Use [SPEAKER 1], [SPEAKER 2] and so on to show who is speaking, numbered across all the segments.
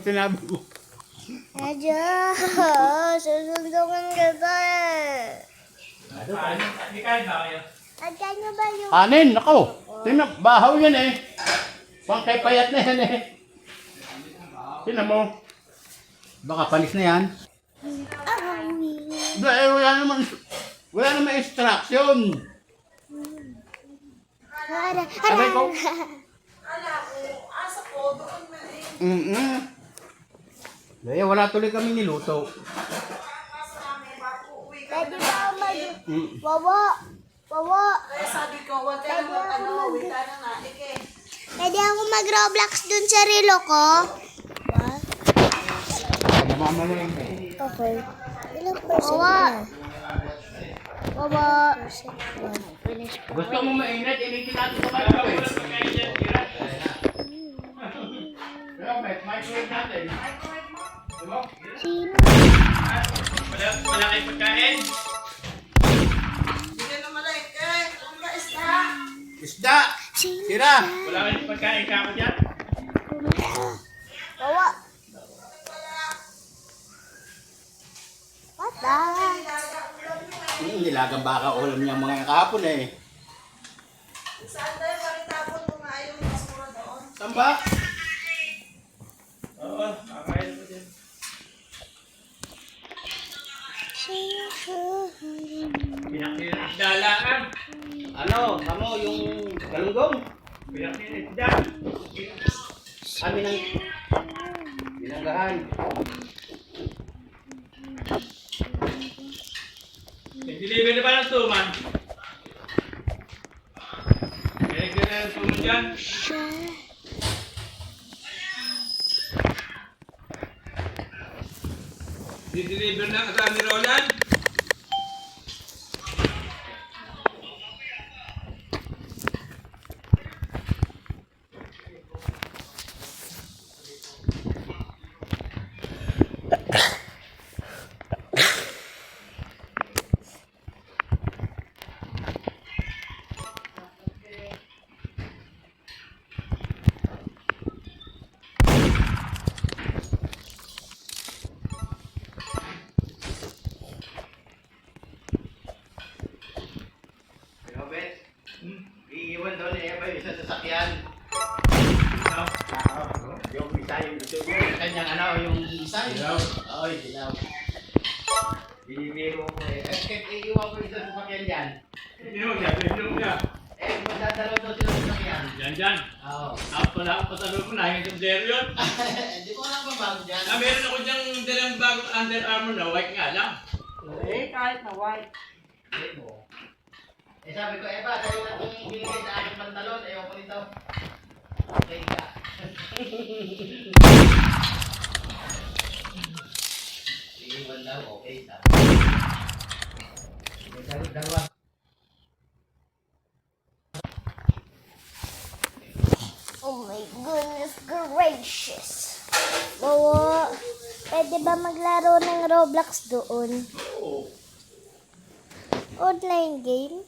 [SPEAKER 1] sinabi mo.
[SPEAKER 2] Medyo, susundukan kita eh.
[SPEAKER 3] Hindi kain ba kayo?
[SPEAKER 2] Agyan nyo ba yung...
[SPEAKER 1] Kanin, ako. Tingnan, bahaw yan eh. Pangkay payat na yan eh. Tingnan mo. Baka panis na yan. Eh, wala naman instruction. Sabay ko.
[SPEAKER 4] Asa ko, doon na eh.
[SPEAKER 1] Kaya wala tuloy kami niluto.
[SPEAKER 2] Pwede ba ako mag... Wawa.
[SPEAKER 4] Kaya sabi ko, huwag ka na mag-ano, wala na nga, ike.
[SPEAKER 2] Pwede ako mag-Roblox dun sa relo ko?
[SPEAKER 1] Mama mo lang eh.
[SPEAKER 2] Okay. Ilang percent na? Wawa.
[SPEAKER 1] Gusto mo mainit, initin natin sa microwave. Pero microwave natin. Diba?
[SPEAKER 2] Sino?
[SPEAKER 3] Wala kayong pagkain?
[SPEAKER 4] Hindi ka naman like, ang isda.
[SPEAKER 1] Isda! Tira!
[SPEAKER 3] Wala kayong pagkain ka ako dyan?
[SPEAKER 2] Wawa. What the?
[SPEAKER 1] Nilagang baka ulam niya mga kahapon eh.
[SPEAKER 4] Saan tayo pakitapon mo nga yung basura doon?
[SPEAKER 1] Samba?
[SPEAKER 3] Oo, kakain ko dyan. Pinakinidalaan.
[SPEAKER 1] Ano? Kamo yung galunggong?
[SPEAKER 3] Pinakinida.
[SPEAKER 1] Kami ng binanggahan.
[SPEAKER 3] Nag-deliver na ba ng tuman? Nag-deliver na ng tuman dyan? Di-deliver na kasama ni Roland?
[SPEAKER 1] Robert, iiwan daw niya pa yung isang sasakyan.
[SPEAKER 3] Ano?
[SPEAKER 1] Yung isa yung gusto mo. Kanyang ano, yung isa.
[SPEAKER 3] Dilaw.
[SPEAKER 1] Oo, yung dilaw. Binibiro ko eh. Kahit iiwan ko yung isang sasakyan dyan.
[SPEAKER 3] Inom niya, inom niya.
[SPEAKER 1] Eh, magdadalaw daw sila sa sasakyan.
[SPEAKER 3] Dyan.
[SPEAKER 1] Oo.
[SPEAKER 3] Ako pala ang patalong ko na, hindi ko zero yun.
[SPEAKER 1] Hindi ko alam ba bago dyan.
[SPEAKER 3] Meron ako dyang dalang bagong Under Armour na white nga lang.
[SPEAKER 4] Eh, kahit na white.
[SPEAKER 1] Hindi mo. Eh sabi ko, Eva, tayo na kung binigay sa aking pantalon, ayaw ko nito. Okay ka. Iiwan daw, okay ka. Dalawa.
[SPEAKER 2] Oh my goodness gracious. Wawa. Pwede ba maglaro ng Roblox doon?
[SPEAKER 3] Oo.
[SPEAKER 2] Online game?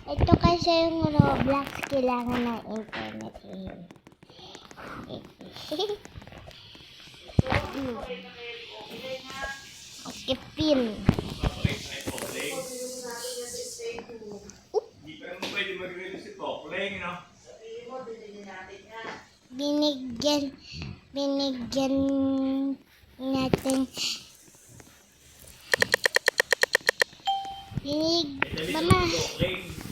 [SPEAKER 2] Ito kasi yung Roblox, kailangan ng internet ngayon. Okay, pin.
[SPEAKER 3] Hindi pa naman pwede mag-release si Pokling, no?
[SPEAKER 2] Binigyan natin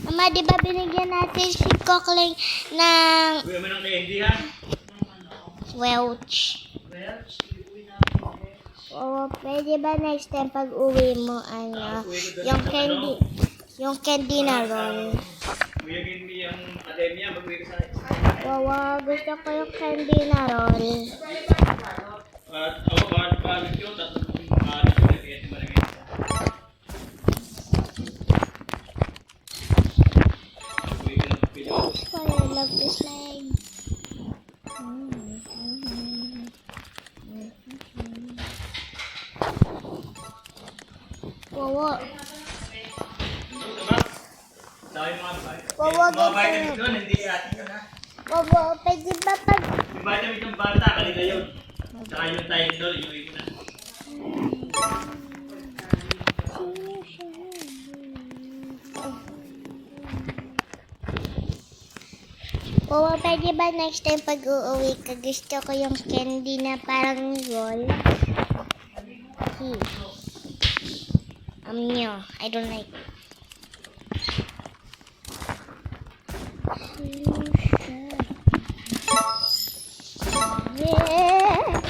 [SPEAKER 2] Mama, di ba binigyan natin si Cockling ng
[SPEAKER 3] Uwi mo ng candy, ha?
[SPEAKER 2] Welch? Oo, pwede ba next time pag uwi mo, yung candy na roll?
[SPEAKER 3] Kuya Gindi ang akademya, mag-uwi ka sa akin.
[SPEAKER 2] Wawa, gusto ko yung candy na roll.
[SPEAKER 3] At ako ba yun, tatlong nag-iiti ba nag-iiti? Uwi ka ng pila.
[SPEAKER 2] I love this slide. Wawa.
[SPEAKER 3] Saka yung
[SPEAKER 2] Wawag
[SPEAKER 3] mga
[SPEAKER 2] ito.
[SPEAKER 3] vitamins doon, hindi atin yun ha.
[SPEAKER 2] Bobo, pwede ba pag...
[SPEAKER 3] Yung vitamins ng bata, kanila yun. Saka yung Tylenol, yung na.
[SPEAKER 2] Bobo, pwede ba next time pag uuwi ka, gusto ko yung candy na parang roll? No, I don't like it. Yeah,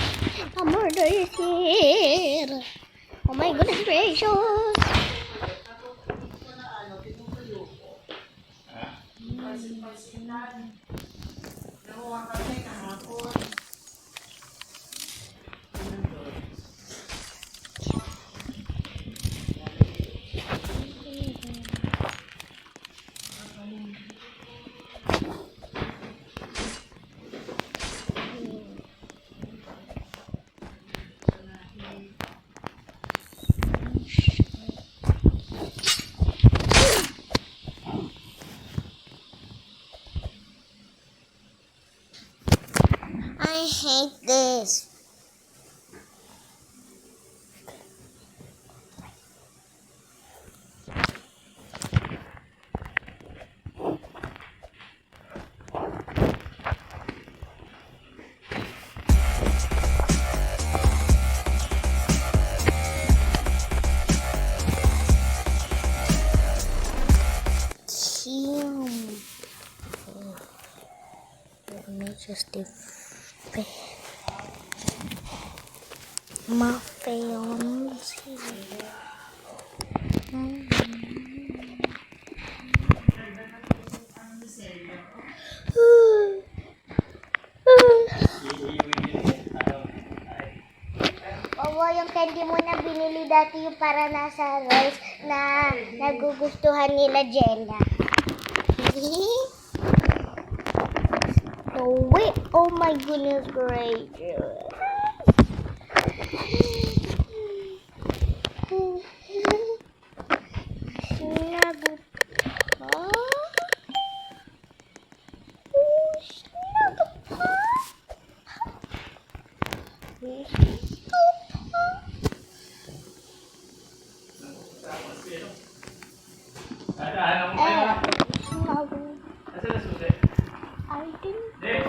[SPEAKER 2] a murder is here. Oh my goodness gracious. I hate this. Let me just my fiancé. Oo, yung candy mo na binili dati yung para nasa rice na nagugustuhan nila Jella. No way! Oh my goodness gracious! Sinagot pa? Sinagot pa?
[SPEAKER 3] Ano mo kayo ha?
[SPEAKER 2] Sinagot.
[SPEAKER 3] Asa na susi?
[SPEAKER 2] I think
[SPEAKER 3] Hindi.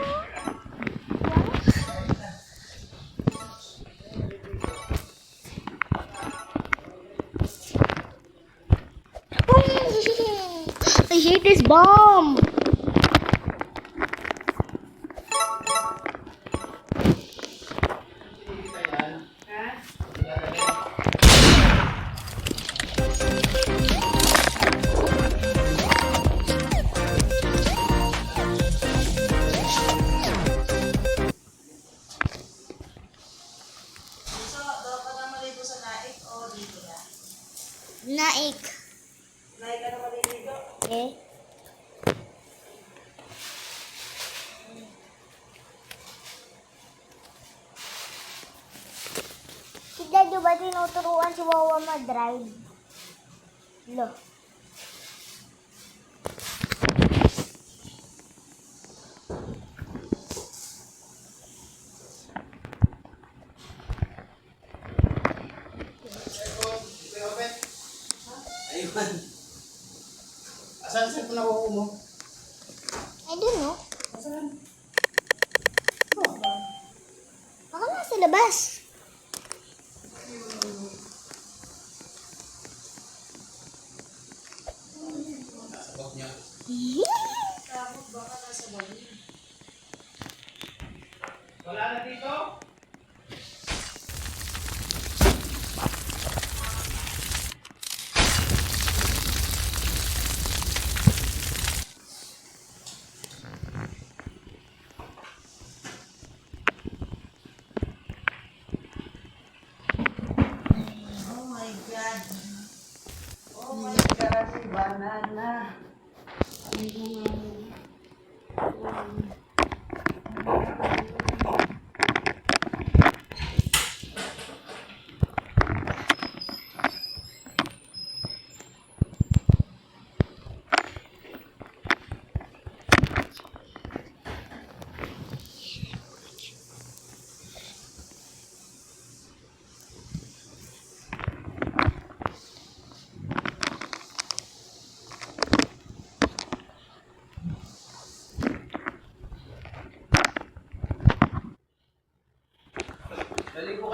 [SPEAKER 2] I hate this bomb.
[SPEAKER 4] So, daw ka na maligo sa naik o dito na?
[SPEAKER 2] Naik.
[SPEAKER 4] Naik ka na maliligo?
[SPEAKER 2] Eh? Si Daddy ba tinuturuan si Wawa mag-drive? Lo.
[SPEAKER 1] Ayun. Asan sa pinakuha mo?
[SPEAKER 2] I don't know.
[SPEAKER 1] Asan?
[SPEAKER 2] Baka nasa labas.
[SPEAKER 1] Nasa bag niya.
[SPEAKER 4] Tapos baka nasa bali.
[SPEAKER 3] Wala na dito?
[SPEAKER 4] Oh my God. Oh my God, banana.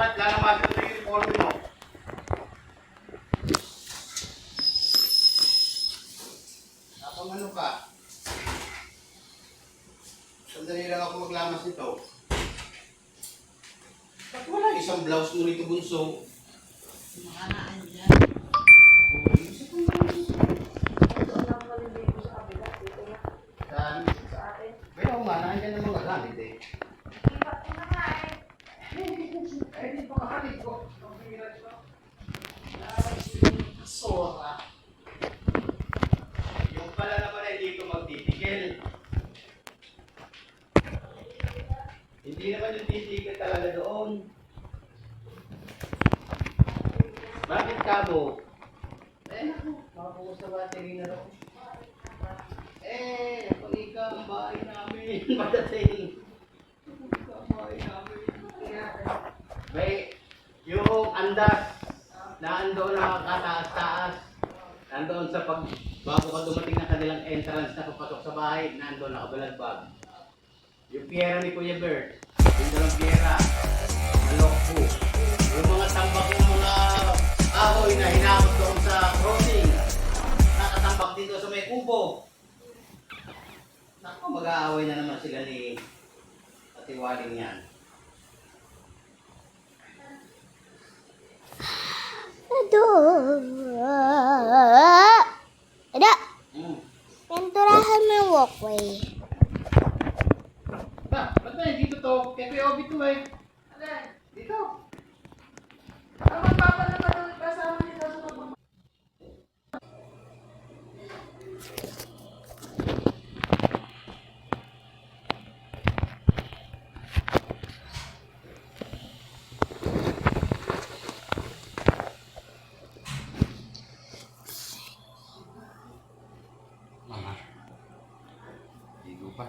[SPEAKER 1] Bukat, lalamasin mo yung uniforme mo. Kapag ano ka? Sandali lang ako maglamas nito. Ba't wala isang blouse mo nito, bunso?
[SPEAKER 4] Makanaan yan.
[SPEAKER 1] Oh, isa pang blouse.
[SPEAKER 4] Ito lang pala dito sa kabila. Dito na.
[SPEAKER 1] Saan?
[SPEAKER 4] Sa atin.
[SPEAKER 1] Pero nga, nandiyan ang mga gamit eh.
[SPEAKER 4] Iba ko na nga eh.
[SPEAKER 1] Eh, di pa kakalit ko. Ang pirat ko.
[SPEAKER 4] Sora.
[SPEAKER 1] Yung pala naman ay dito magtitigil. Hindi naman yung titigil talaga doon. Bakit ka mo? Eh, naku, makapukas sa battery na doon. Eh, pag ikaw ang bahay namin, padating. Ikaw ang bahay namin. May, yung andas na andoon nakakataas-taas, nandoon sa bago ka dumating ng kanilang entrance na papasok sa bahay, nandoon nakabalagbag. Yung piyera ni Kuya Bert, yung dalang piyera, malokbo. Yung mga tambak ng mga ahoy na hinakot doon sa crossing, nakatambak dito sa may kubo. Naku, mag-aaway na naman sila ni Ate Waling yan.
[SPEAKER 2] Ada,
[SPEAKER 1] Hmm.
[SPEAKER 2] penturahan mo yung walkway.
[SPEAKER 1] Ba, ba't na dito to? Kaya Kuya Obi to eh.
[SPEAKER 4] Alin?
[SPEAKER 1] Dito.
[SPEAKER 4] Ano magpapala pa daw kasama nila sa mga
[SPEAKER 1] Mama. Ligo pa.